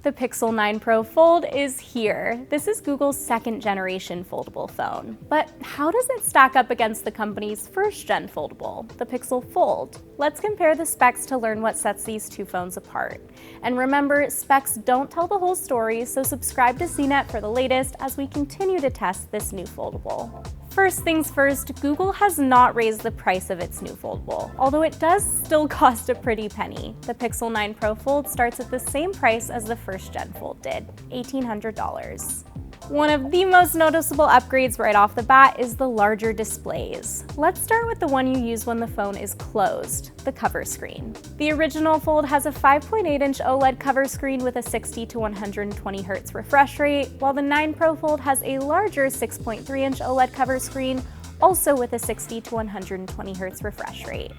The Pixel 9 Pro Fold is here. This is Google's second-generation foldable phone. But how does it stack up against the company's first-gen foldable, the Pixel Fold? Let's compare the specs to learn what sets these two phones apart. And remember, specs don't tell the whole story, so subscribe to CNET for the latest as we continue to test this new foldable. First things first, Google has not raised the price of its new foldable, although it does still cost a pretty penny. The Pixel 9 Pro Fold starts at the same price as the first-gen Fold did, $1,800. One of the most noticeable upgrades right off the bat is the larger displays. Let's start with the one you use when the phone is closed, the cover screen. The original Fold has a 5.8-inch OLED cover screen with a 60 to 120 Hz refresh rate, while the 9 Pro Fold has a larger 6.3-inch OLED cover screen, also with a 60 to 120 Hz refresh rate.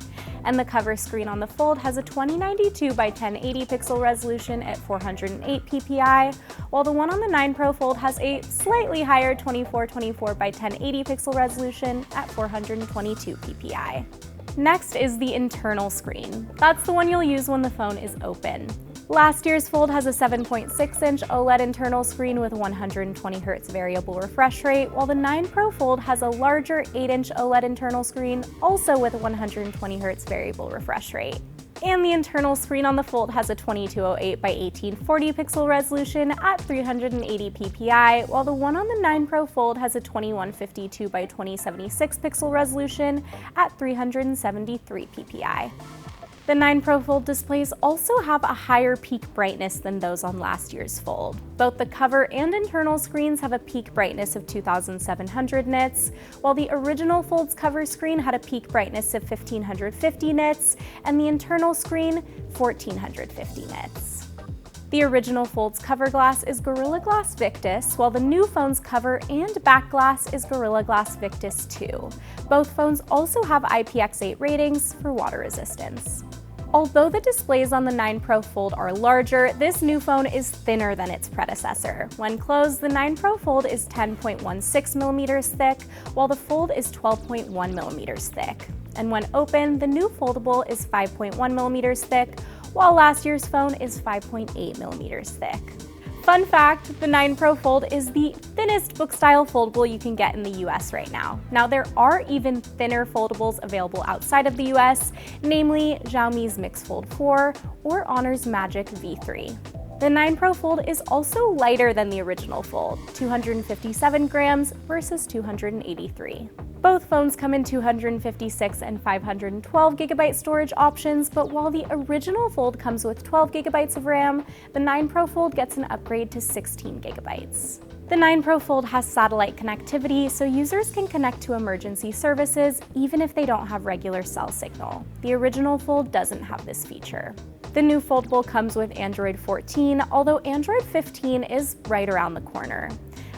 And the cover screen on the Fold has a 2092 by 1080 pixel resolution at 408 ppi, while the one on the 9 Pro Fold has a slightly higher 2424 by 1080 pixel resolution at 422 ppi. Next is the internal screen. That's the one you'll use when the phone is open. Last year's Fold has a 7.6-inch OLED internal screen with 120 Hz variable refresh rate, while the 9 Pro Fold has a larger 8-inch OLED internal screen, also with 120 Hz variable refresh rate. And the internal screen on the Fold has a 2208 by 1840 pixel resolution at 380 ppi, while the one on the 9 Pro Fold has a 2152 by 2076 pixel resolution at 373 ppi. The 9 Pro Fold displays also have a higher peak brightness than those on last year's Fold. Both the cover and internal screens have a peak brightness of 2700 nits, while the original Fold's cover screen had a peak brightness of 1550 nits, and the internal screen 1450 nits. The original Fold's cover glass is Gorilla Glass Victus, while the new phone's cover and back glass is Gorilla Glass Victus 2. Both phones also have IPX8 ratings for water resistance. Although the displays on the 9 Pro Fold are larger, this new phone is thinner than its predecessor. When closed, the 9 Pro Fold is 10.16 millimeters thick, while the Fold is 12.1 millimeters thick. And when open, the new foldable is 5.1 millimeters thick, while last year's phone is 5.8 millimeters thick. Fun fact, the 9 Pro Fold is the thinnest book-style foldable you can get in the US right now. Now, there are even thinner foldables available outside of the US, namely Xiaomi's Mix Fold 4 or Honor's Magic V3. The 9 Pro Fold is also lighter than the original Fold, 257 grams versus 283. Both phones come in 256 and 512 gigabyte storage options, but while the original Fold comes with 12 gigabytes of RAM, the 9 Pro Fold gets an upgrade to 16 gigabytes. The 9 Pro Fold has satellite connectivity, so users can connect to emergency services even if they don't have regular cell signal. The original Fold doesn't have this feature. The new foldable comes with Android 14, although Android 15 is right around the corner.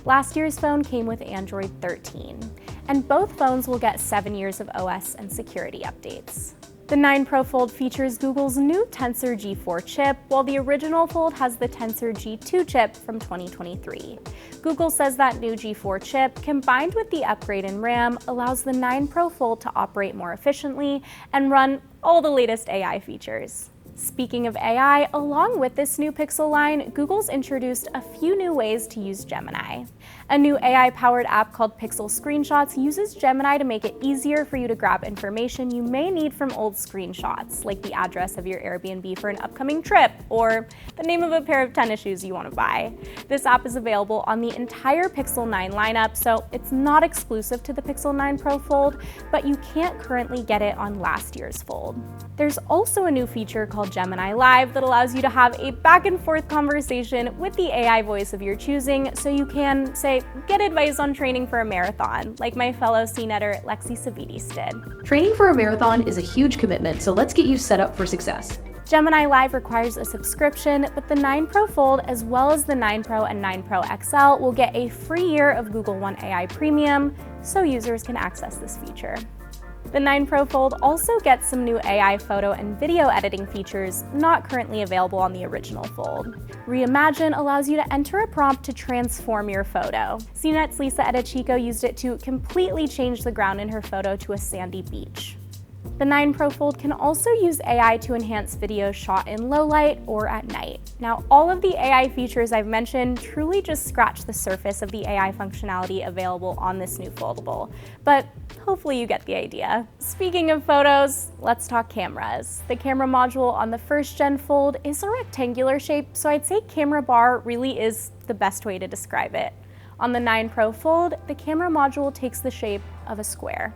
Last year's phone came with Android 13, and both phones will get 7 years of OS and security updates. The 9 Pro Fold features Google's new Tensor G4 chip, while the original Fold has the Tensor G2 chip from 2023. Google says that new G4 chip, combined with the upgrade in RAM, allows the 9 Pro Fold to operate more efficiently and run all the latest AI features. Speaking of AI, along with this new Pixel line, Google's introduced a few new ways to use Gemini. A new AI-powered app called Pixel Screenshots uses Gemini to make it easier for you to grab information you may need from old screenshots, like the address of your Airbnb for an upcoming trip, or the name of a pair of tennis shoes you want to buy. This app is available on the entire Pixel 9 lineup, so it's not exclusive to the Pixel 9 Pro Fold, but you can't currently get it on last year's Fold. There's also a new feature called Gemini Live that allows you to have a back-and-forth conversation with the AI voice of your choosing, so you can, say, get advice on training for a marathon, like my fellow CNETer Lexi Savides did. Training for a marathon is a huge commitment, so let's get you set up for success. Gemini Live requires a subscription, but the 9 Pro Fold, as well as the 9 Pro and 9 Pro XL, will get a free year of Google One AI Premium, so users can access this feature. The 9 Pro Fold also gets some new AI photo and video editing features not currently available on the original Fold. Reimagine allows you to enter a prompt to transform your photo. CNET's Lisa Edechico used it to completely change the ground in her photo to a sandy beach. The 9 Pro Fold can also use AI to enhance videos shot in low light or at night. Now, all of the AI features I've mentioned truly just scratch the surface of the AI functionality available on this new foldable, but hopefully you get the idea. Speaking of photos, let's talk cameras. The camera module on the first gen Fold is a rectangular shape, so I'd say camera bar really is the best way to describe it. On the 9 Pro Fold, the camera module takes the shape of a square.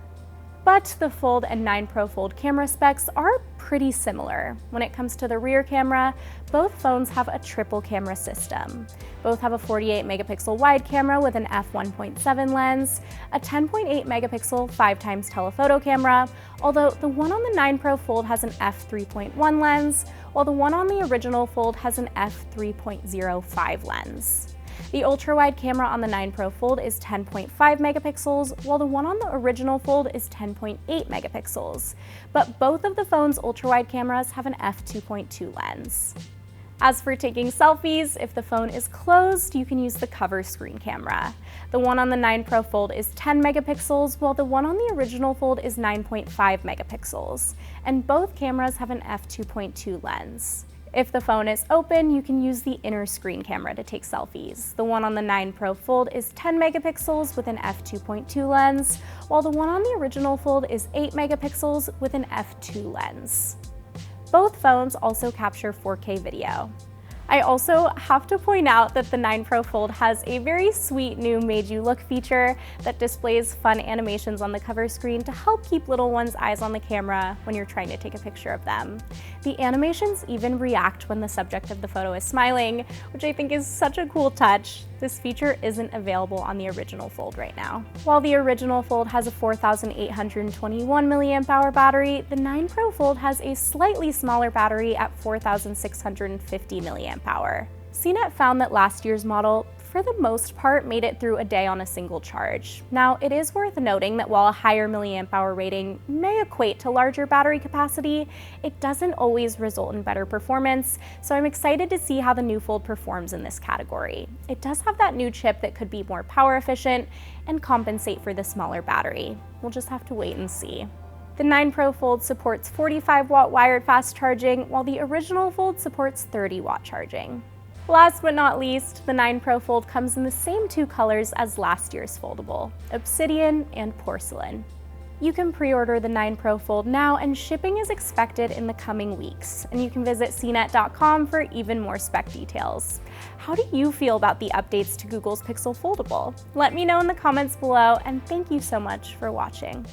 But the Fold and 9 Pro Fold camera specs are pretty similar. When it comes to the rear camera, both phones have a triple camera system. Both have a 48 megapixel wide camera with an f1.7 lens, a 10.8 megapixel 5x telephoto camera, although the one on the 9 Pro Fold has an f3.1 lens, while the one on the original Fold has an f3.05 lens. The ultra-wide camera on the 9 Pro Fold is 10.5 megapixels, while the one on the original Fold is 10.8 megapixels. But both of the phone's ultra-wide cameras have an f2.2 lens. As for taking selfies, if the phone is closed, you can use the cover screen camera. The one on the 9 Pro Fold is 10 megapixels, while the one on the original Fold is 9.5 megapixels. And both cameras have an f2.2 lens. If the phone is open, you can use the inner screen camera to take selfies. The one on the 9 Pro Fold is 10 megapixels with an f2.2 lens, while the one on the original Fold is 8 megapixels with an f2 lens. Both phones also capture 4K video. I also have to point out that the 9 Pro Fold has a very sweet new Made You Look feature that displays fun animations on the cover screen to help keep little ones' eyes on the camera when you're trying to take a picture of them. The animations even react when the subject of the photo is smiling, which I think is such a cool touch. This feature isn't available on the original Fold right now. While the original Fold has a 4,821 mAh battery, the 9 Pro Fold has a slightly smaller battery at 4,650 mAh. CNET found that last year's model, for the most part, made it through a day on a single charge. Now, it is worth noting that while a higher milliamp hour rating may equate to larger battery capacity, it doesn't always result in better performance, so I'm excited to see how the new Fold performs in this category. It does have that new chip that could be more power efficient and compensate for the smaller battery. We'll just have to wait and see. The 9 Pro Fold supports 45-watt wired fast charging, while the original Fold supports 30-watt charging. Last but not least, the 9 Pro Fold comes in the same two colors as last year's foldable, obsidian and porcelain. You can pre-order the 9 Pro Fold now, and shipping is expected in the coming weeks, and you can visit CNET.com for even more spec details. How do you feel about the updates to Google's Pixel Foldable? Let me know in the comments below, and thank you so much for watching.